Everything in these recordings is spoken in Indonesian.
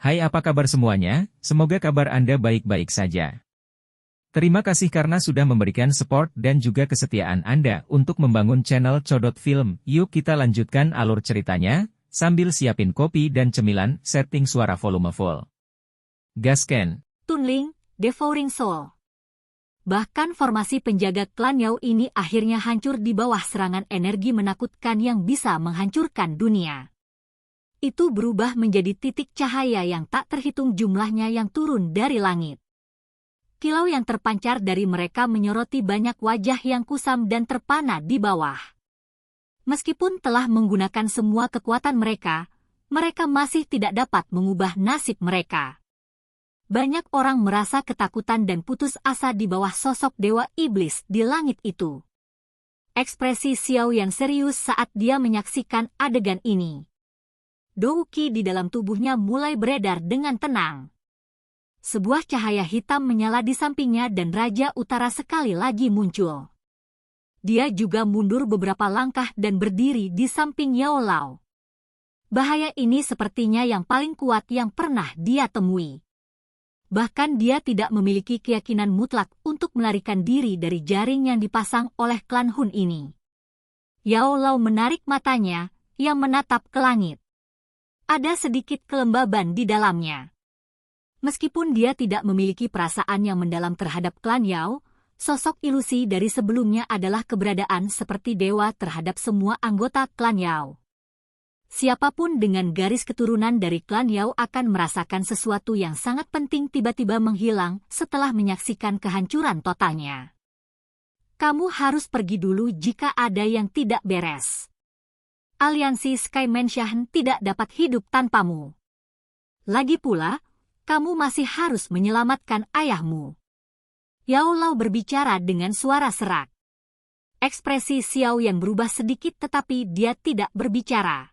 Hai, apa kabar semuanya? Semoga kabar Anda baik-baik saja. Terima kasih karena sudah memberikan support dan juga kesetiaan Anda untuk membangun channel Codot Film. Yuk kita lanjutkan alur ceritanya, sambil siapin kopi dan cemilan, setting suara volume full. Gasken. Tunling, Devouring Soul. Bahkan formasi penjaga klan Yao ini akhirnya hancur di bawah serangan energi menakutkan yang bisa menghancurkan dunia. Itu berubah menjadi titik cahaya yang tak terhitung jumlahnya yang turun dari langit. Kilau yang terpancar dari mereka menyoroti banyak wajah yang kusam dan terpana di bawah. Meskipun telah menggunakan semua kekuatan mereka, mereka masih tidak dapat mengubah nasib mereka. Banyak orang merasa ketakutan dan putus asa di bawah sosok dewa iblis di langit itu. Ekspresi Xiao yang serius saat dia menyaksikan adegan ini. Douqi di dalam tubuhnya mulai beredar dengan tenang. Sebuah cahaya hitam menyala di sampingnya dan Raja Utara sekali lagi muncul. Dia juga mundur beberapa langkah dan berdiri di samping Yao Lao. Bahaya ini sepertinya yang paling kuat yang pernah dia temui. Bahkan dia tidak memiliki keyakinan mutlak untuk melarikan diri dari jaring yang dipasang oleh klan Hun ini. Yao Lao menarik matanya, yang menatap ke langit. Ada sedikit kelembaban di dalamnya. Meskipun dia tidak memiliki perasaan yang mendalam terhadap klan Yao, sosok ilusi dari sebelumnya adalah keberadaan seperti dewa terhadap semua anggota klan Yao. Siapapun dengan garis keturunan dari klan Yao akan merasakan sesuatu yang sangat penting tiba-tiba menghilang setelah menyaksikan kehancuran totalnya. Kamu harus pergi dulu jika ada yang tidak beres. Aliansi Sky Mansion tidak dapat hidup tanpamu. Lagi pula, kamu masih harus menyelamatkan ayahmu. Yao Lao berbicara dengan suara serak. Ekspresi Xiao yang berubah sedikit tetapi dia tidak berbicara.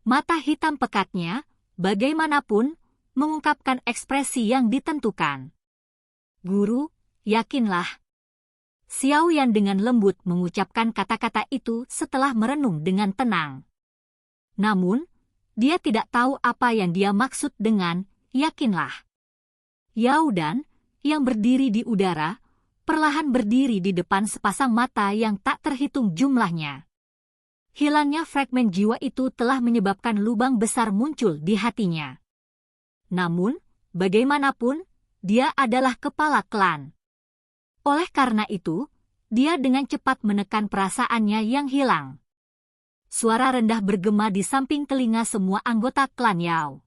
Mata hitam pekatnya, bagaimanapun, mengungkapkan ekspresi yang ditentukan. Guru, yakinlah. Xiao Yan dengan lembut mengucapkan kata-kata itu setelah merenung dengan tenang. Namun, dia tidak tahu apa yang dia maksud dengan yakinlah. Yao Dan, yang berdiri di udara, perlahan berdiri di depan sepasang mata yang tak terhitung jumlahnya. Hilangnya fragmen jiwa itu telah menyebabkan lubang besar muncul di hatinya. Namun, bagaimanapun, dia adalah kepala klan. Oleh karena itu, dia dengan cepat menekan perasaannya yang hilang. Suara rendah bergema di samping telinga semua anggota klan Yao.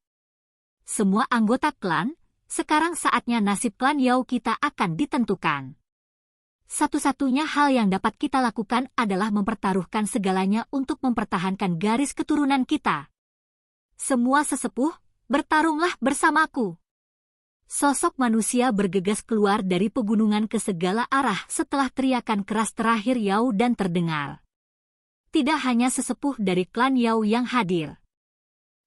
Semua anggota klan, sekarang saatnya nasib klan Yao kita akan ditentukan. Satu-satunya hal yang dapat kita lakukan adalah mempertaruhkan segalanya untuk mempertahankan garis keturunan kita. Semua sesepuh, bertarunglah bersamaku. Sosok manusia bergegas keluar dari pegunungan ke segala arah setelah teriakan keras terakhir Yao Dan terdengar. Tidak hanya sesepuh dari klan Yao yang hadir.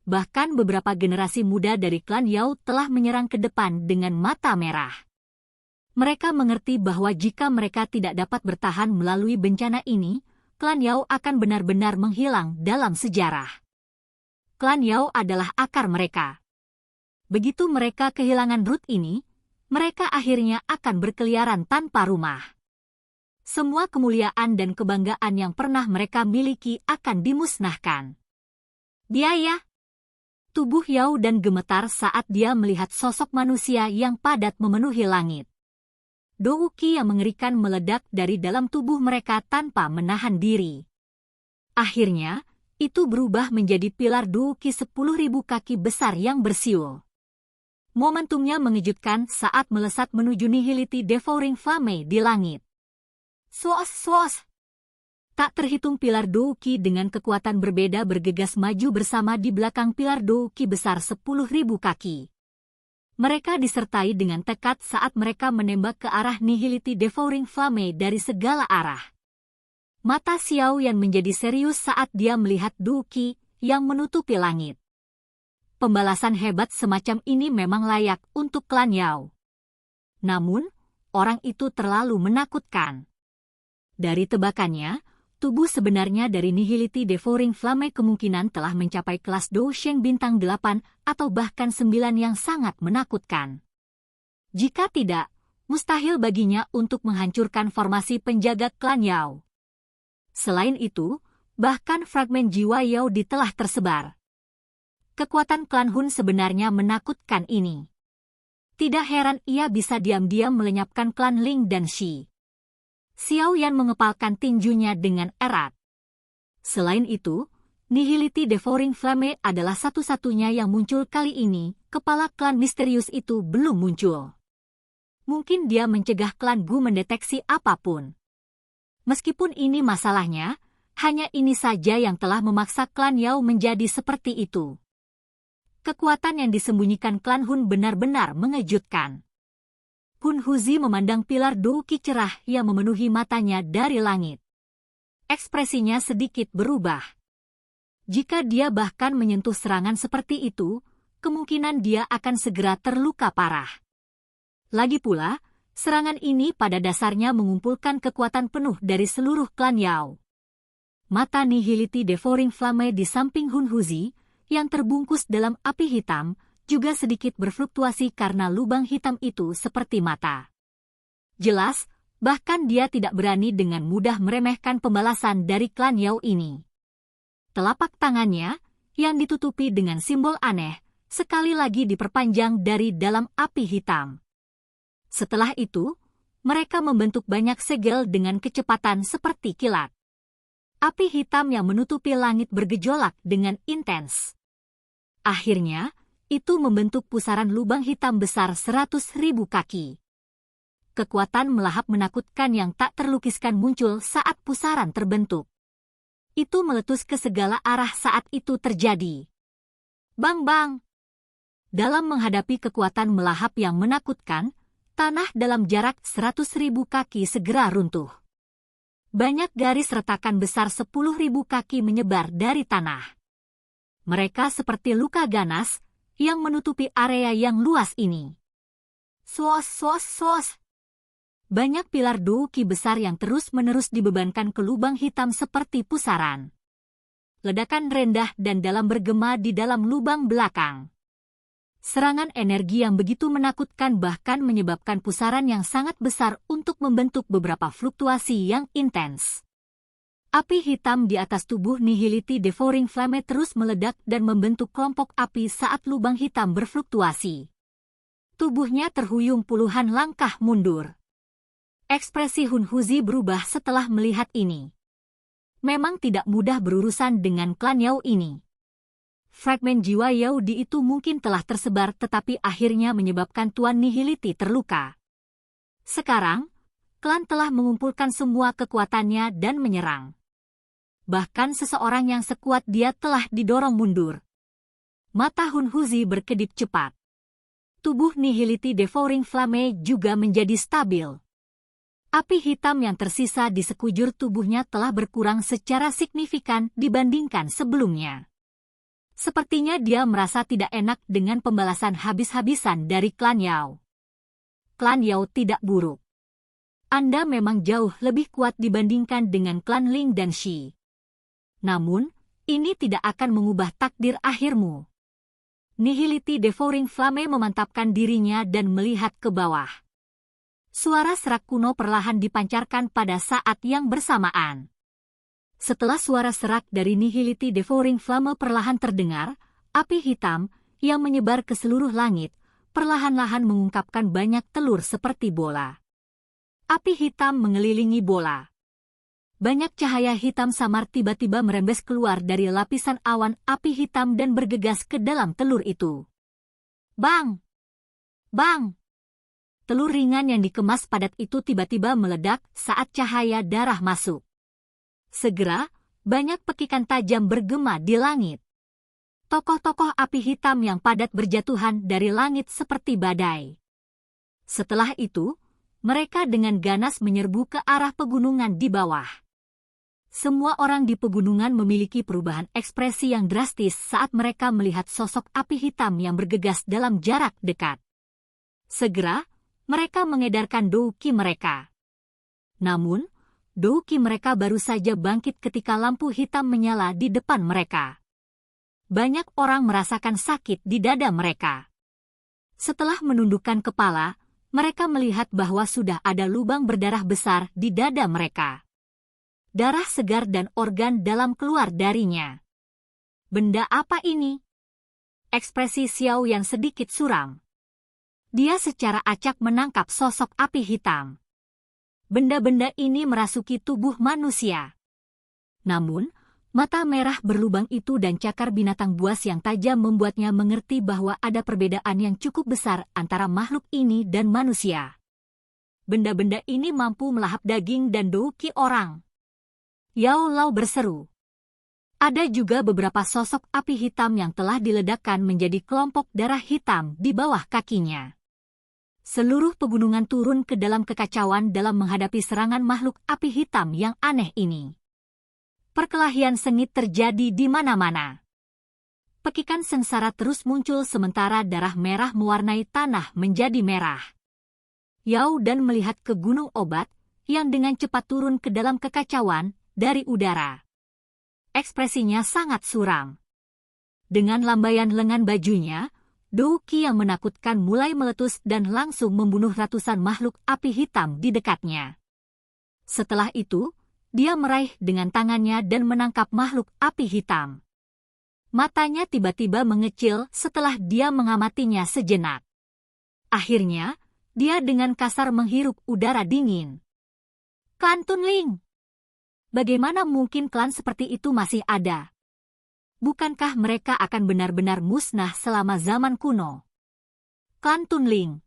Bahkan beberapa generasi muda dari klan Yao telah menyerang ke depan dengan mata merah. Mereka mengerti bahwa jika mereka tidak dapat bertahan melalui bencana ini, klan Yao akan benar-benar menghilang dalam sejarah. Klan Yao adalah akar mereka. Begitu mereka kehilangan root ini, mereka akhirnya akan berkeliaran tanpa rumah. Semua kemuliaan dan kebanggaan yang pernah mereka miliki akan dimusnahkan. Biaya. Tubuh Yao Dan gemetar saat dia melihat sosok manusia yang padat memenuhi langit. Douqi yang mengerikan meledak dari dalam tubuh mereka tanpa menahan diri. Akhirnya, itu berubah menjadi pilar Douqi 10.000 kaki besar yang bersiul. Momentumnya mengejutkan saat melesat menuju Nihility Devouring Flame di langit. Swos. Tak terhitung pilar Douqi dengan kekuatan berbeda bergegas maju bersama di belakang pilar Douqi besar 10.000 kaki. Mereka disertai dengan tekad saat mereka menembak ke arah Nihility Devouring Flame dari segala arah. Mata Xiao Yan menjadi serius saat dia melihat Douqi yang menutupi langit. Pembalasan hebat semacam ini memang layak untuk klan Yao. Namun, orang itu terlalu menakutkan. Dari tebakannya, tubuh sebenarnya dari Nihility Devouring Flame kemungkinan telah mencapai kelas Dou Sheng bintang 8 atau bahkan 9 yang sangat menakutkan. Jika tidak, mustahil baginya untuk menghancurkan formasi penjaga klan Yao. Selain itu, bahkan fragmen jiwa Yao Di telah tersebar. Kekuatan klan Hun sebenarnya menakutkan ini. Tidak heran ia bisa diam-diam melenyapkan klan Ling dan Shi. Xiao Yan mengepalkan tinjunya dengan erat. Selain itu, Nihility Devouring Flame adalah satu-satunya yang muncul kali ini. Kepala klan misterius itu belum muncul. Mungkin dia mencegah klan Gu mendeteksi apapun. Meskipun ini masalahnya, hanya ini saja yang telah memaksa klan Yao menjadi seperti itu. Kekuatan yang disembunyikan klan Hun benar-benar mengejutkan. Hun Huzi memandang pilar Dou Qi cerah yang memenuhi matanya dari langit. Ekspresinya sedikit berubah. Jika dia bahkan menyentuh serangan seperti itu, kemungkinan dia akan segera terluka parah. Lagi pula, serangan ini pada dasarnya mengumpulkan kekuatan penuh dari seluruh klan Yao. Mata Nihility Devouring Flame di samping Hun Huzi, yang terbungkus dalam api hitam, juga sedikit berfluktuasi karena lubang hitam itu seperti mata. Jelas, bahkan dia tidak berani dengan mudah meremehkan pembalasan dari klan Yao ini. Telapak tangannya, yang ditutupi dengan simbol aneh, sekali lagi diperpanjang dari dalam api hitam. Setelah itu, mereka membentuk banyak segel dengan kecepatan seperti kilat. Api hitam yang menutupi langit bergejolak dengan intens. Akhirnya, itu membentuk pusaran lubang hitam besar 100.000 kaki. Kekuatan melahap menakutkan yang tak terlukiskan muncul saat pusaran terbentuk. Itu meletus ke segala arah saat itu terjadi. Bang-bang! Dalam menghadapi kekuatan melahap yang menakutkan, tanah dalam jarak 100.000 kaki segera runtuh. Banyak garis retakan besar 10.000 kaki menyebar dari tanah. Mereka seperti luka ganas yang menutupi area yang luas ini. Sos. Banyak pilar Dou Qi besar yang terus-menerus dibebankan ke lubang hitam seperti pusaran. Ledakan rendah dan dalam bergema di dalam lubang belakang. Serangan energi yang begitu menakutkan bahkan menyebabkan pusaran yang sangat besar untuk membentuk beberapa fluktuasi yang intens. Api hitam di atas tubuh Nihility Devouring Flame terus meledak dan membentuk kelompok api saat lubang hitam berfluktuasi. Tubuhnya terhuyung puluhan langkah mundur. Ekspresi Hun Huzi berubah setelah melihat ini. Memang tidak mudah berurusan dengan klan Yao ini. Fragmen jiwa Yao Di itu mungkin telah tersebar tetapi akhirnya menyebabkan Tuan Nihility terluka. Sekarang, klan telah mengumpulkan semua kekuatannya dan menyerang. Bahkan seseorang yang sekuat dia telah didorong mundur. Mata Hun Huzi berkedip cepat. Tubuh Nihility Devouring Flame juga menjadi stabil. Api hitam yang tersisa di sekujur tubuhnya telah berkurang secara signifikan dibandingkan sebelumnya. Sepertinya dia merasa tidak enak dengan pembalasan habis-habisan dari klan Yao. Klan Yao tidak buruk. Anda memang jauh lebih kuat dibandingkan dengan klan Ling dan Shi. Namun, ini tidak akan mengubah takdir akhirmu. Nihility Devouring Flame memantapkan dirinya dan melihat ke bawah. Suara serak kuno perlahan dipancarkan pada saat yang bersamaan. Setelah suara serak dari Nihility Devouring Flame perlahan terdengar, api hitam yang menyebar ke seluruh langit perlahan-lahan mengungkapkan banyak telur seperti bola. Api hitam mengelilingi bola. Banyak cahaya hitam samar tiba-tiba merembes keluar dari lapisan awan api hitam dan bergegas ke dalam telur itu. Bang! Bang! Telur ringan yang dikemas padat itu tiba-tiba meledak saat cahaya darah masuk. Segera, banyak pekikan tajam bergema di langit. Tokoh-tokoh api hitam yang padat berjatuhan dari langit seperti badai. Setelah itu, mereka dengan ganas menyerbu ke arah pegunungan di bawah. Semua orang di pegunungan memiliki perubahan ekspresi yang drastis saat mereka melihat sosok api hitam yang bergegas dalam jarak dekat. Segera, mereka mengedarkan Dou Qi mereka. Namun, Dou Qi mereka baru saja bangkit ketika lampu hitam menyala di depan mereka. Banyak orang merasakan sakit di dada mereka. Setelah menundukkan kepala, mereka melihat bahwa sudah ada lubang berdarah besar di dada mereka. Darah segar dan organ dalam keluar darinya. Benda apa ini? Ekspresi Xiao Yan sedikit suram. Dia secara acak menangkap sosok api hitam. Benda-benda ini merasuki tubuh manusia. Namun, mata merah berlubang itu dan cakar binatang buas yang tajam membuatnya mengerti bahwa ada perbedaan yang cukup besar antara makhluk ini dan manusia. Benda-benda ini mampu melahap daging dan Dou Qi orang. Yao Lao berseru. Ada juga beberapa sosok api hitam yang telah diledakkan menjadi kelompok darah hitam di bawah kakinya. Seluruh pegunungan turun ke dalam kekacauan dalam menghadapi serangan makhluk api hitam yang aneh ini. Perkelahian sengit terjadi di mana-mana. Pekikan sengsara terus muncul sementara darah merah mewarnai tanah menjadi merah. Yao Dan melihat ke gunung obat yang dengan cepat turun ke dalam kekacauan dari udara. Ekspresinya sangat suram. Dengan lambaian lengan bajunya, Dou Qi yang menakutkan mulai meletus dan langsung membunuh ratusan makhluk api hitam di dekatnya. Setelah itu, dia meraih dengan tangannya dan menangkap makhluk api hitam. Matanya tiba-tiba mengecil setelah dia mengamatinya sejenak. Akhirnya, dia dengan kasar menghirup udara dingin. Klan Tunling! Bagaimana mungkin klan seperti itu masih ada? Bukankah mereka akan benar-benar musnah selama zaman kuno? Klan Tunling.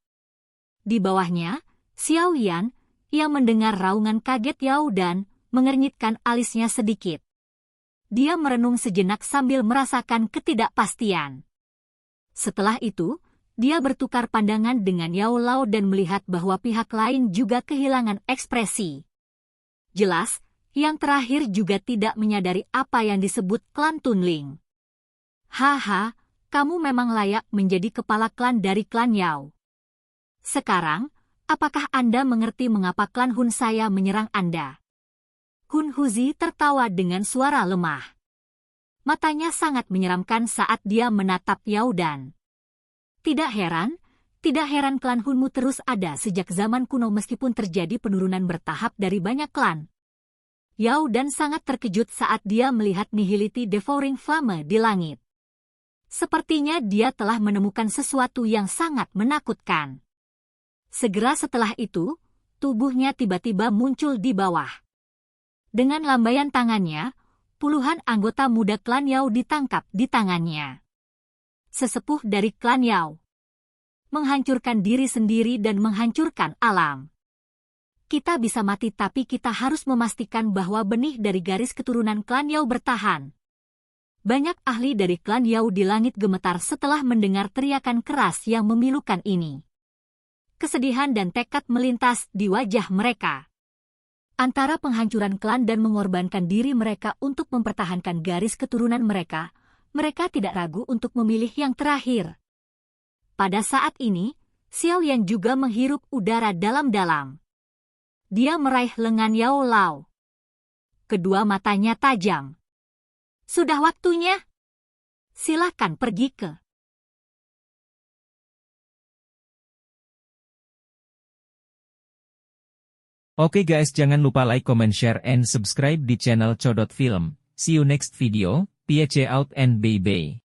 Di bawahnya, Xiao Yan, yang mendengar raungan kaget Yao Dan, mengernyitkan alisnya sedikit. Dia merenung sejenak sambil merasakan ketidakpastian. Setelah itu, dia bertukar pandangan dengan Yao Lao dan melihat bahwa pihak lain juga kehilangan ekspresi. Jelas, yang terakhir juga tidak menyadari apa yang disebut klan Tunling. Haha, kamu memang layak menjadi kepala klan dari klan Yao. Sekarang, apakah Anda mengerti mengapa klan Hun saya menyerang Anda? Hun Huzi tertawa dengan suara lemah. Matanya sangat menyeramkan saat dia menatap Yao Dan. Tidak heran klan Hunmu terus ada sejak zaman kuno meskipun terjadi penurunan bertahap dari banyak klan. Yao Dan sangat terkejut saat dia melihat Nihility Devouring Flame di langit. Sepertinya dia telah menemukan sesuatu yang sangat menakutkan. Segera setelah itu, tubuhnya tiba-tiba muncul di bawah. Dengan lambaian tangannya, puluhan anggota muda klan Yao ditangkap di tangannya. Sesepuh dari klan Yao. Menghancurkan diri sendiri dan menghancurkan alam. Kita bisa mati tapi kita harus memastikan bahwa benih dari garis keturunan klan Yao bertahan. Banyak ahli dari klan Yao di langit gemetar setelah mendengar teriakan keras yang memilukan ini. Kesedihan dan tekad melintas di wajah mereka. Antara penghancuran klan dan mengorbankan diri mereka untuk mempertahankan garis keturunan mereka, mereka tidak ragu untuk memilih yang terakhir. Pada saat ini, Xiao Yan juga menghirup udara dalam-dalam. Dia meraih lengan Yao Lao. Kedua matanya tajam. Sudah waktunya. Silakan pergi ke. Oke guys, jangan lupa like, comment, share, and subscribe di channel Codot Film. See you next video. Peace out and bye-bye.